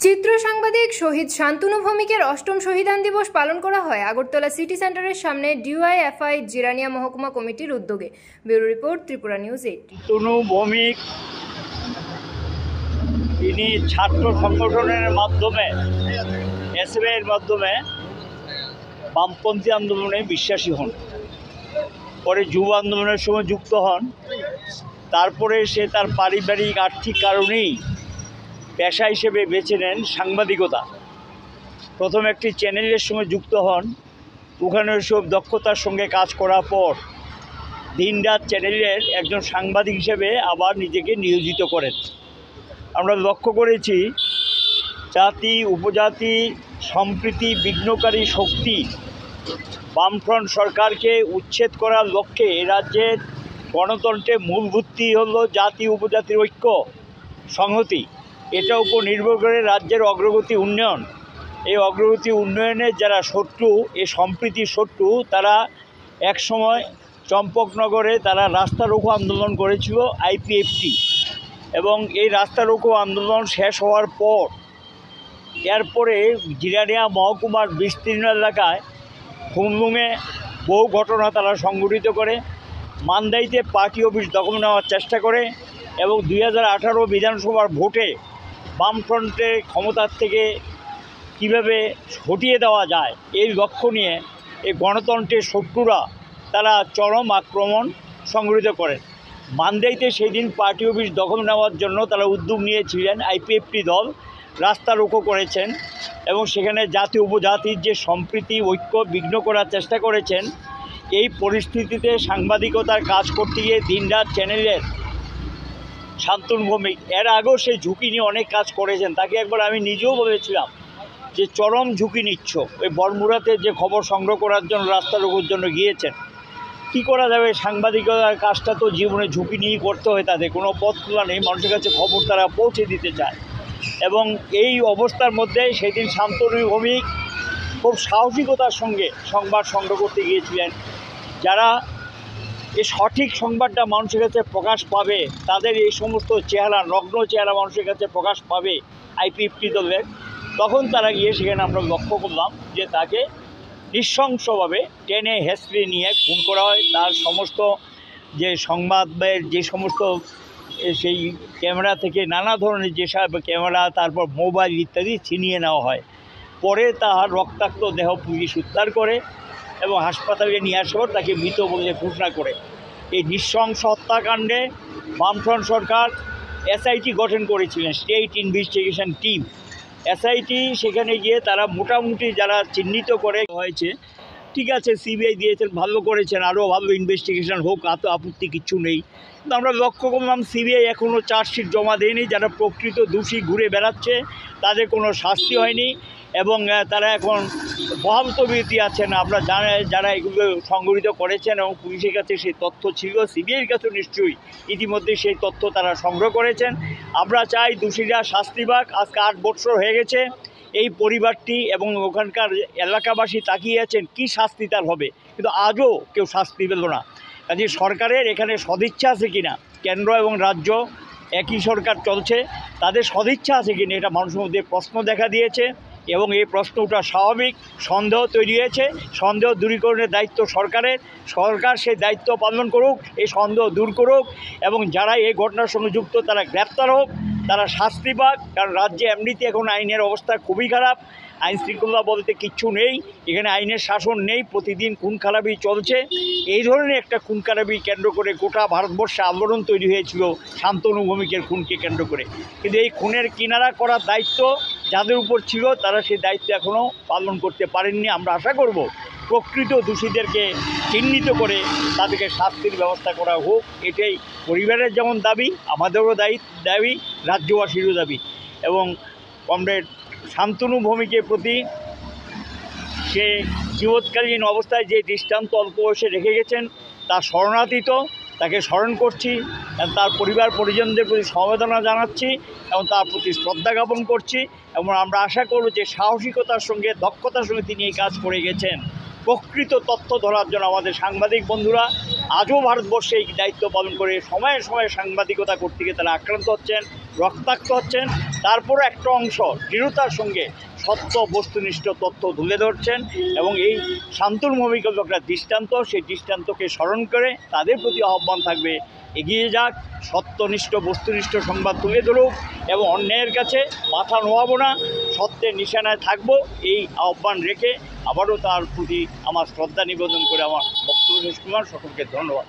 চিত্র সাংবাদিক শহীদ শান্তনু ভৌমিকের অষ্টম শহীদান দিবস পালন করা হয় আগরতলা সিটি সেন্টারের সামনে ডিওয়াইএফআই জিরানিয়া মহকুমা কমিটির উদ্যোগে। Bureau report, Tripura news 8। Shantanu Bhowmik তিনি ছাত্র সংগঠনের মাধ্যমে এসএফআইয়ের মাধ্যমে বামপন্থী আন্দোলনে বিশ্বাসী হন, পরে যুব আন্দোলনের সময় যুক্ত হন। তারপরে সে তার পারিবারিক আর্থিক কারণেই পেশা হিসেবে বেছে নেন সাংবাদিকতা। প্রথম একটি চ্যানেলের সঙ্গে যুক্ত হন, ওখানে সব দক্ষতার সঙ্গে কাজ করার পর দিনরাত চ্যানেলের একজন সাংবাদিক হিসেবে আবার নিজেকে নিয়োজিত করেন। আমরা লক্ষ্য করেছি জাতি উপজাতি সম্প্রীতি বিঘ্নকারী শক্তি বামফ্রন্ট সরকারকে উচ্ছেদ করার লক্ষ্যে এ রাজ্যের গণতন্ত্রের মূল ভিত্তি হলো জাতি উপজাতির ঐক্য সংহতি। এটার উপর নির্ভর করে রাজ্যের অগ্রগতি উন্নয়ন। এই অগ্রগতি উন্নয়নের যারা শত্রু, এই সম্প্রীতির শত্রু, তারা একসময় চম্পকনগরে তারা রাস্তা রোকো আন্দোলন করেছিল আইপিএফটি, এবং এই রাস্তা রোকো আন্দোলন শেষ হওয়ার পর এরপরে জিরানিয়া মহকুমার বিস্তীর্ণ এলাকায় খুমলুঙে বহু ঘটনা তারা সংঘটিত করে, মান্দাইতে পার্টি অফিস দখল নেওয়ার চেষ্টা করে, এবং 2018 বিধানসভার ভোটে বামফ্রন্টের ক্ষমতার থেকে কীভাবে হটিয়ে দেওয়া যায় এই লক্ষ্য নিয়ে এই গণতন্ত্রের শত্রুরা তারা চরম আক্রমণ সংঘটিত করেন। মান্দাইতে সেই দিন পার্টি অফিস দখল নেওয়ার জন্য তারা উদ্যোগ নিয়েছিলেন, আইপিএফটি দল রাস্তা রোকো করেছেন এবং সেখানে জাতি উপজাতির যে সম্প্রীতি ঐক্য বিঘ্ন করার চেষ্টা করেছেন। এই পরিস্থিতিতে সাংবাদিকতার কাজ করতে গিয়ে দিনরাত চ্যানেলের শান্তনু ভৌমিক এর আগেও সেই ঝুঁকি নিয়ে অনেক কাজ করেছেন। তাকে একবার আমি নিজেও বলেছিলাম যে চরম ঝুঁকি নিচ্ছ, ওই বড়মুড়াতে যে খবর সংগ্রহ করার জন্য রাস্তা রোকোর জন্য গিয়েছেন, কী করা যাবে? সাংবাদিকতার কাজটা তো জীবনে ঝুঁকি নিয়েই করতে হয়, তাদের কোনো পথ খোলা নেই, মানুষের কাছে খবর তারা পৌঁছে দিতে চায়। এবং এই অবস্থার মধ্যে সেদিন শান্তনু ভৌমিক খুব সাহসিকতার সঙ্গে সংবাদ সংগ্রহ করতে গিয়েছিলেন। যারা এই সঠিক সংবাদটা মানুষের কাছে প্রকাশ পাবে, তাদের এই সমস্ত চেহারা, নগ্ন চেহারা মানুষের কাছে প্রকাশ পাবে আইপিএফটি দলের, তখন তারা গিয়ে সেখানে আমরা লক্ষ্য করলাম যে তাকে নৃশংসভাবে টেনে হেঁচড়ে নিয়ে খুন করা হয়। তার সমস্ত যে সংবাদের যে সমস্ত সেই ক্যামেরা থেকে নানা ধরনের যেসব ক্যামেরা, তারপর মোবাইল ইত্যাদি ছিনিয়ে নেওয়া হয়। পরে তার রক্তাক্ত দেহ পুলিশ উদ্ধার করে এবং হাসপাতালে নিয়ে আসার পর তাকে মৃত বলে ঘোষণা করে। এই নৃশংস হত্যাকাণ্ডে বামফ্রন্ট সরকার এসআইটি গঠন করেছিলেন, স্টেট ইনভেস্টিগেশন টিম। এসআইটি সেখানে গিয়ে তারা মোটামুটি যারা চিহ্নিত করে হয়েছে, ঠিক আছে সিবিআই দিয়েছেন, ভালো করেছেন, আরও ভালো ইনভেস্টিগেশন হোক, এত আপত্তি কিচ্ছু নেই। কিন্তু আমরা লক্ষ্য করলাম সিবিআই এখনও চার্জশিট জমা দেয়নি। যারা প্রকৃত দোষী ঘুরে বেড়াচ্ছে তাদের কোনো শাস্তি হয়নি এবং তারা এখন বহাল তবিয়তে আছেন। আমরা যারা এগুলো সংগঠিত করেছেন এবং পুলিশের কাছে সেই তথ্য ছিল, সিবিআইয়ের কাছে নিশ্চয়ই ইতিমধ্যে সেই তথ্য তারা সংগ্রহ করেছেন। আমরা চাই দোষীরা শাস্তি পাক। আজকে 8 বছর হয়ে গেছে এই পরিবারটি এবং ওখানকার এলাকাবাসী তাকিয়ে আছেন কী শাস্তি তার হবে, কিন্তু আজও কেউ শাস্তি পেল না। কাজে সরকারের এখানে সদিচ্ছা আছে কিনা, কেন্দ্র এবং রাজ্য একই সরকার চলছে, তাদের সদিচ্ছা আছে কিনা এটা মানুষের মধ্যে প্রশ্ন দেখা দিয়েছে এবং এই প্রশ্ন ওঠা স্বাভাবিক। সন্দেহ তৈরি হয়েছে, সন্দেহ দূরীকরণের দায়িত্ব সরকারের। সরকার সেই দায়িত্ব পালন করুক, এই সন্দেহ দূর করুক এবং যারা এই ঘটনার সঙ্গে যুক্ত তারা গ্রেপ্তার হোক, তারা শাস্তি পাক। কারণ রাজ্যে এমনিতে এখন আইনের অবস্থা খুবই খারাপ, আইন শৃঙ্খলা বলতে কিচ্ছু নেই, এখানে আইনের শাসন নেই, প্রতিদিন খুন খারাপি চলছে। এই ধরনের একটা খুন খারাপি কেন্দ্র করে গোটা ভারতবর্ষে আন্দোলন তৈরি হয়েছিল শান্তনু ভৌমিকের খুনকে কেন্দ্র করে। কিন্তু এই খুনের কিনারা করার দায়িত্ব যাদের উপর ছিল তারা সেই দায়িত্ব এখনও পালন করতে পারেননি। আমরা আশা করব প্রকৃত দোষীদেরকে চিহ্নিত করে তাদেরকে শাস্তির ব্যবস্থা করা হোক। এটাই পরিবারের যেমন দাবি, আমাদেরও দাবি, রাজ্যবাসীরও দাবি। এবং কমরেড শান্তনু ভৌমিকের প্রতি সে জীবৎকালীন অবস্থায় যে দৃষ্টান্ত অল্প বয়সে রেখে গেছেন তা স্মরণাতীত। তাকে স্মরণ করছি, তার পরিবার পরিজনদের প্রতি সমবেদনা জানাচ্ছি এবং তার প্রতি শ্রদ্ধা জ্ঞাপন করছি। এবং আমরা আশা করব যে সাহসিকতার সঙ্গে দক্ষতার সঙ্গে তিনি এই কাজ করে গেছেন। প্রকৃত তথ্য ধরার জন্য আমাদের সাংবাদিক বন্ধুরা আজও ভারতবর্ষে এই দায়িত্ব পালন করে সময়ে সময়ে সাংবাদিকতা করতে গিয়ে তারা আক্রান্ত হচ্ছেন। রক্তাক্ত হচ্ছেন, তারপর একটা অংশ দৃঢ়তার সঙ্গে সত্য বস্তুনিষ্ঠ তথ্য তুলে ধরছেন এবং এই শান্তনু ভৌমিক একটা দৃষ্টান্ত, সেই দৃষ্টান্তকে স্মরণ করে তাদের প্রতি আহ্বান থাকবে এগিয়ে যাক, সত্যনিষ্ঠ বস্তুনিষ্ঠ সংবাদ তুলে ধরুক এবং অন্যায়ের কাছে মাথা নোয়াবো না, সত্যের নিশানায় থাকবো, এই আহ্বান রেখে আবারও তার প্রতি আমার শ্রদ্ধা নিবেদন করে আমার বক্তব্য শেষ করলাম। সকলকে ধন্যবাদ।